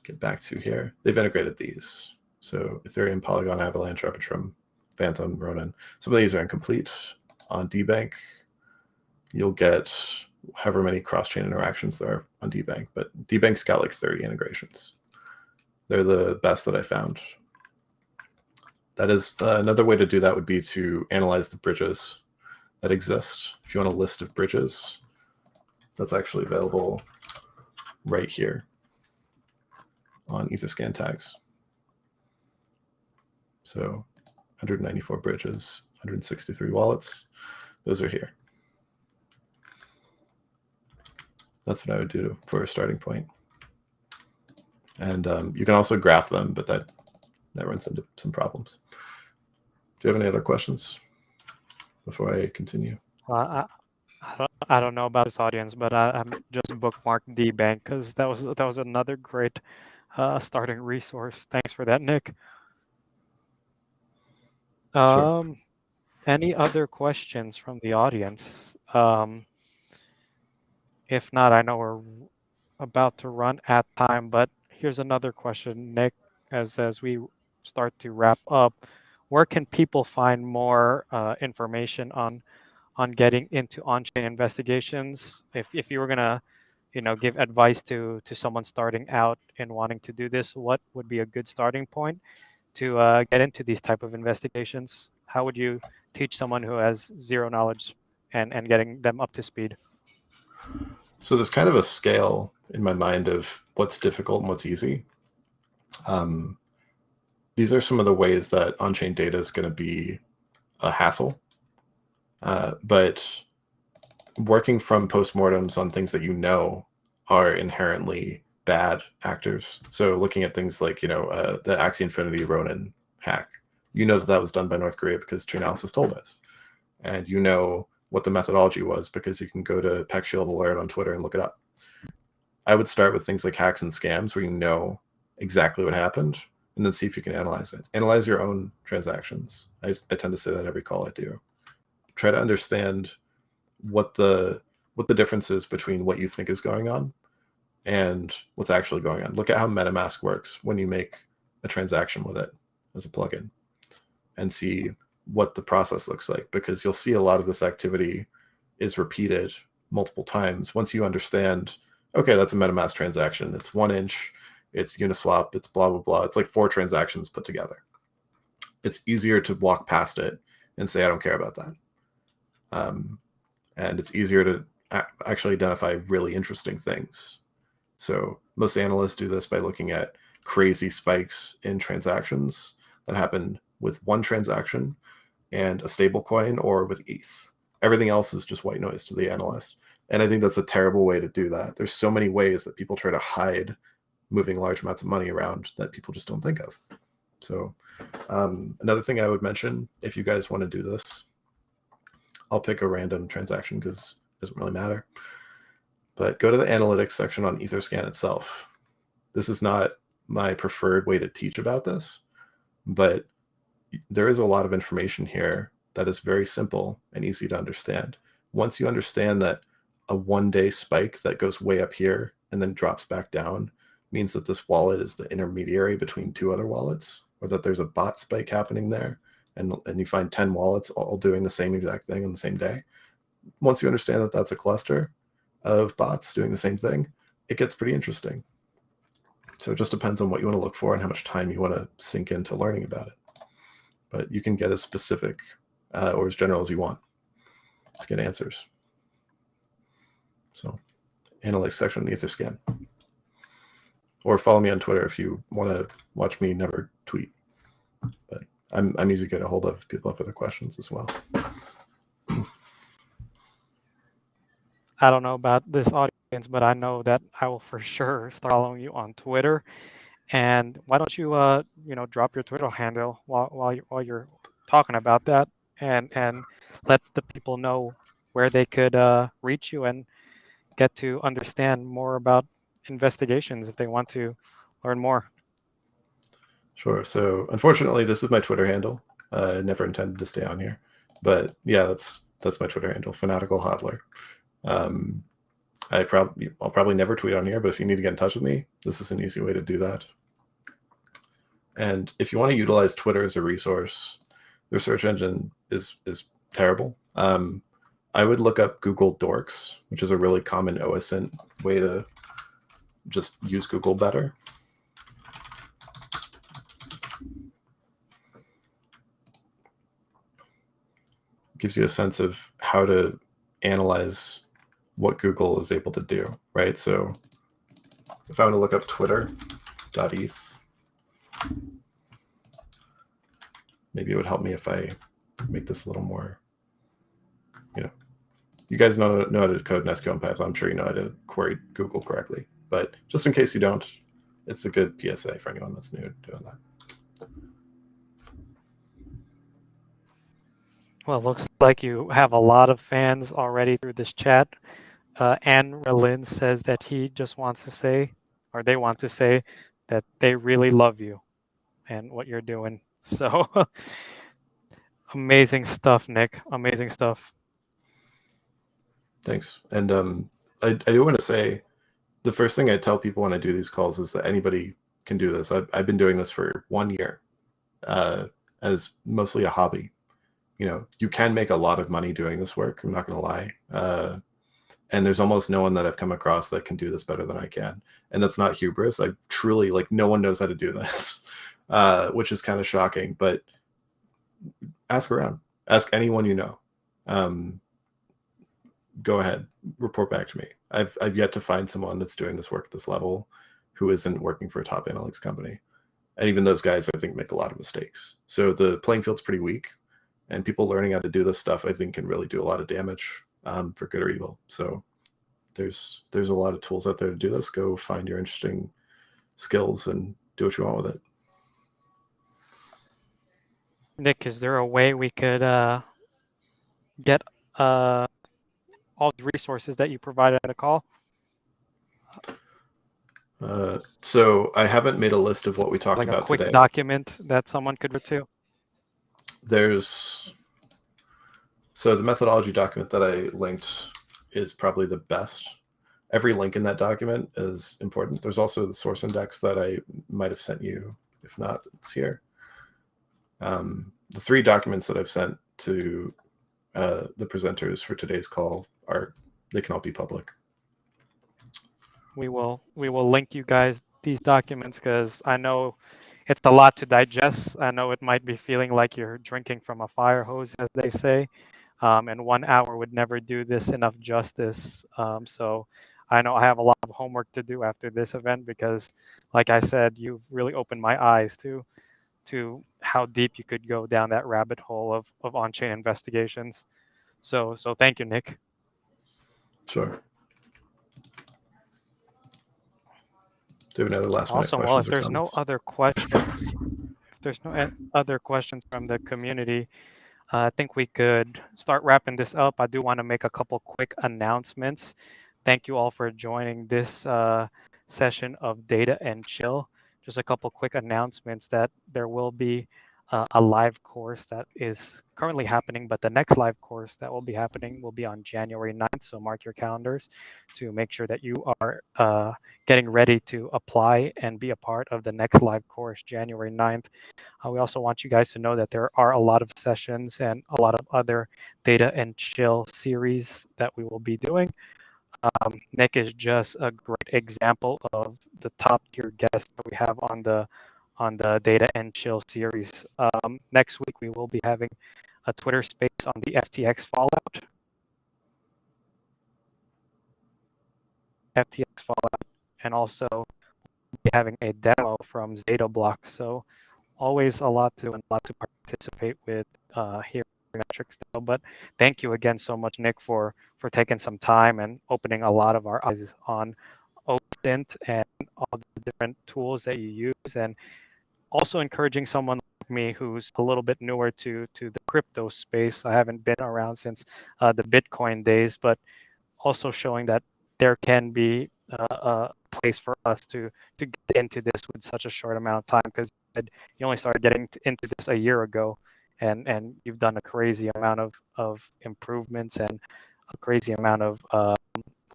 get back to here. They've integrated these. So Ethereum, Polygon, Avalanche, Arbitrum, Phantom, Ronin. Some of these are incomplete. On DBank, you'll get however many cross-chain interactions there are on DBank, but DBank's got like 30 integrations. They're the best that I found. That is another way to do that would be to analyze the bridges that exist. If you want a list of bridges, that's actually available right here on Etherscan tags. So 194 bridges, 163 wallets. Those are here. That's what I would do for a starting point. And you can also graph them, but that runs into some problems. Do you have any other questions before I continue? I don't know about this audience, but I'm just bookmarked DBank because that was another great starting resource. Thanks for that, Nick. Sure. Any other questions from the audience? If not, I know we're about to run at time, but here's another question, Nick, as we start to wrap up. Where can people find more information on getting into on-chain investigations? If you were gonna, give advice to someone starting out and wanting to do this, what would be a good starting point to get into these type of investigations? How would you teach someone who has zero knowledge and getting them up to speed? So there's kind of a scale in my mind of what's difficult and what's easy. These are some of the ways that on-chain data is going to be a hassle. But working from postmortems on things that are inherently bad actors. So looking at things like, the Axie Infinity Ronin hack, You know that that was done by North Korea because Chainalysis told us. And you know what the methodology was because you can go to Peck Shield Alert on Twitter and look it up. I would start with things like hacks and scams where you know exactly what happened and then see if you can analyze it. Analyze your own transactions. I tend to say that every call I do. Try to understand what the difference is between what you think is going on and what's actually going on. Look at how MetaMask works when you make a transaction with it as a plugin and see what the process looks like, because you'll see a lot of this activity is repeated multiple times. Once you understand, okay, that's a MetaMask transaction. It's 1 inch, it's Uniswap, it's blah, blah, blah. It's like 4 transactions put together. It's easier to walk past it and say, I don't care about that. And it's easier to actually identify really interesting things. So most analysts do this by looking at crazy spikes in transactions that happen with one transaction and a stable coin or with ETH. Everything else is just white noise to the analyst. And I think that's a terrible way to do that. There's so many ways that people try to hide moving large amounts of money around that people just don't think of. So another thing I would mention, if you guys want to do this, I'll pick a random transaction because it doesn't really matter. But go to the analytics section on Etherscan itself. This is not my preferred way to teach about this, but there is a lot of information here that is very simple and easy to understand. Once you understand that a 1-day spike that goes way up here and then drops back down means that this wallet is the intermediary between 2 other wallets, or that there's a bot spike happening there, and you find 10 wallets all doing the same exact thing on the same day. Once you understand that that's a cluster of bots doing the same thing, it gets pretty interesting. So it just depends on what you want to look for and how much time you want to sink into learning about it. But you can get as specific or as general as you want to get answers. So analytics section on Etherscan. Or follow me on Twitter if you want to watch me never tweet. But I'm easy to get a hold of if people have other questions as well. I don't know about this audience, but I know that I will for sure start following you on Twitter. And why don't you, drop your Twitter handle while you're talking about that, and let the people know where they could reach you and get to understand more about investigations if they want to learn more. Sure. So unfortunately, this is my Twitter handle. I never intended to stay on here, but yeah, that's my Twitter handle, Fanatical Hodler. I'll probably never tweet on here, but if you need to get in touch with me, this is an easy way to do that. And if you want to utilize Twitter as a resource, their search engine is terrible. I would look up Google Dorks, which is a really common OSINT way to just use Google better. Gives you a sense of how to analyze what Google is able to do, right? So if I want to look up twitter.eth, maybe it would help me if I make this a little more, you guys know how to code in SQL and Python. I'm sure you know how to query Google correctly, but just in case you don't, it's a good PSA for anyone that's new to doing that. Well, it looks like you have a lot of fans already through this chat. Anne Relin says that he just wants to say, or they want to say, that they really love you and what you're doing. So amazing stuff, Nick. Amazing stuff. Thanks. And I do want to say, the first thing I tell people when I do these calls is that anybody can do this. I've been doing this for 1 year as mostly a hobby. You can make a lot of money doing this work. I'm not going to lie. And there's almost no one that I've come across that can do this better than I can. And that's not hubris. I truly, no one knows how to do this, which is kind of shocking. But ask around. Ask anyone you know. Go ahead. Report back to me. I've yet to find someone that's doing this work at this level who isn't working for a top analytics company. And even those guys, I think, make a lot of mistakes. So the playing field's pretty weak. And people learning how to do this stuff, I think, can really do a lot of damage for good or evil. So there's a lot of tools out there to do this. Go find your interesting skills and do what you want with it. Nick, is there a way we could get all the resources that you provided at a call? So I haven't made a list of what we talked Like a about quick today. document that someone could refer to? So the methodology document that I linked is probably the best. Every link in that document is important. There's also the source index that I might have sent you. If not, it's here. The 3 documents that I've sent to the presenters for today's call they can all be public. We will link you guys these documents because I know it's a lot to digest. I know it might be feeling like you're drinking from a fire hose, as they say, and 1 hour would never do this enough justice. So I know I have a lot of homework to do after this event because, like I said, you've really opened my eyes to how deep you could go down that rabbit hole of on-chain investigations. So thank you, Nick. Sure. Do you have any other last minute Awesome. Well, questions if or there's no comments? other questions, if there's no other questions from the community, I think we could start wrapping this up. I do want to make a couple quick announcements. Thank you all for joining this session of Data and Chill. Just a couple quick announcements that there will be a live course that is currently happening, but the next live course that will be happening will be on January 9th. So mark your calendars to make sure that you are getting ready to apply and be a part of the next live course, January 9th. We also want you guys to know that there are a lot of sessions and a lot of other Data and Chill series that we will be doing. Nick is just a great example of the top tier guest that we have on the Data and Chill series. Next week we will be having a Twitter space on the FTX fallout. And also we'll be having a demo from Zeta Block. So always a lot to participate with here at Metrics. But thank you again so much, Nick, for taking some time and opening a lot of our eyes on OSINT and all the different tools that you use, and also encouraging someone like me who's a little bit newer to the crypto space. I haven't been around since the Bitcoin days, but also showing that there can be a place for us to get into this with such a short amount of time, because you only started getting into this a year ago, and you've done a crazy amount of improvements and a crazy amount of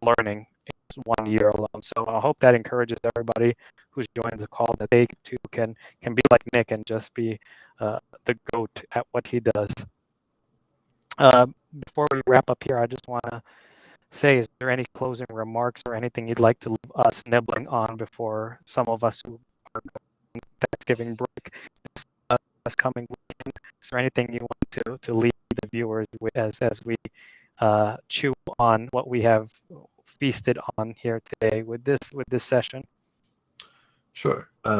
learning in just 1 year alone. So I hope that encourages everybody who's joined the call that they too can be like Nick and just be the GOAT at what he does. Before we wrap up here, I just want to say, is there any closing remarks or anything you'd like to leave us nibbling on before some of us who are going Thanksgiving break this coming weekend? Is there anything you want to leave the viewers with as we chew on what we have feasted on here today with this session? Sure. I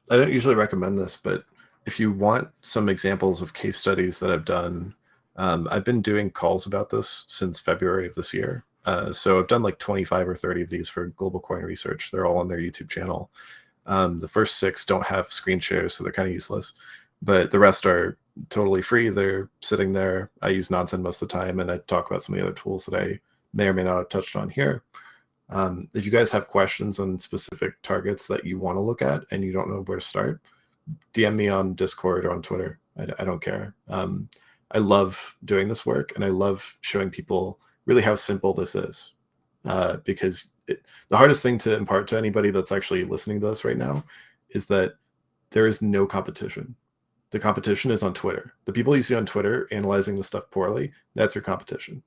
don't usually recommend this, but if you want some examples of case studies that I've done, I've been doing calls about this since February of this year. So I've done like 25 or 30 of these for Global Coin Research. They're all on their YouTube channel. The first 6 don't have screen shares, so they're kind of useless. But the rest are totally free. They're sitting there. I use Nonsense most of the time, and I talk about some of the other tools that I may or may not have touched on here. If you guys have questions on specific targets that you want to look at and you don't know where to start, DM me on Discord or on Twitter. I don't care. I love doing this work, and I love showing people really how simple this is. Because the hardest thing to impart to anybody that's actually listening to this right now is that there is no competition. The competition is on Twitter. The people you see on Twitter analyzing the stuff poorly, that's your competition.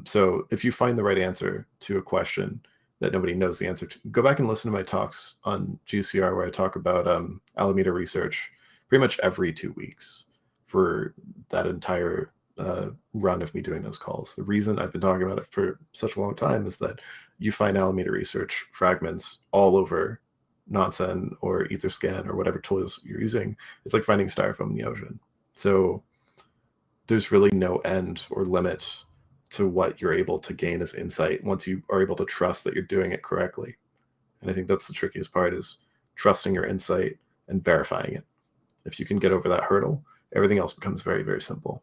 So if you find the right answer to a question that nobody knows the answer to, go back and listen to my talks on GCR where I talk about Alameda research pretty much every 2 weeks for that entire run of me doing those calls. The reason I've been talking about it for such a long time is that you find Alameda research fragments all over Nonsense or Etherscan or whatever tools you're using. It's like finding styrofoam in the ocean. So there's really no end or limit to what you're able to gain as insight once you are able to trust that you're doing it correctly. And I think that's the trickiest part, is trusting your insight and verifying it. If you can get over that hurdle, everything else becomes very, very simple.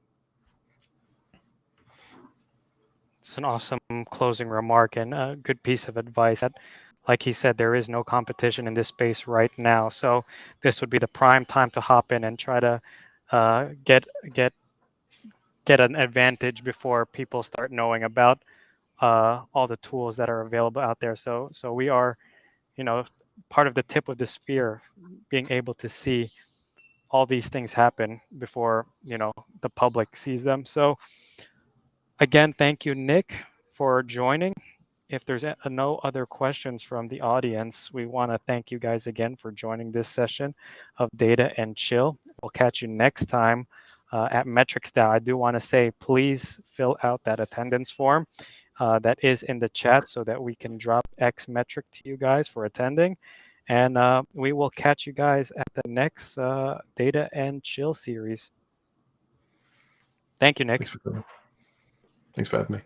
It's an awesome closing remark and a good piece of advice. That, like he said, there is no competition in this space right now. So this would be the prime time to hop in and try to get an advantage before people start knowing about all the tools that are available out there. So we are, part of the tip of the spear, being able to see all these things happen before the public sees them. So again, thank you, Nick, for joining. If there's no other questions from the audience, we want to thank you guys again for joining this session of Data and Chill. We'll catch you next time at Metrics DAO. I do want to say, please fill out that attendance form that is in the chat so that we can drop X metric to you guys for attending. And we will catch you guys at the next Data and Chill series. Thank you, Nick. Thanks for having me.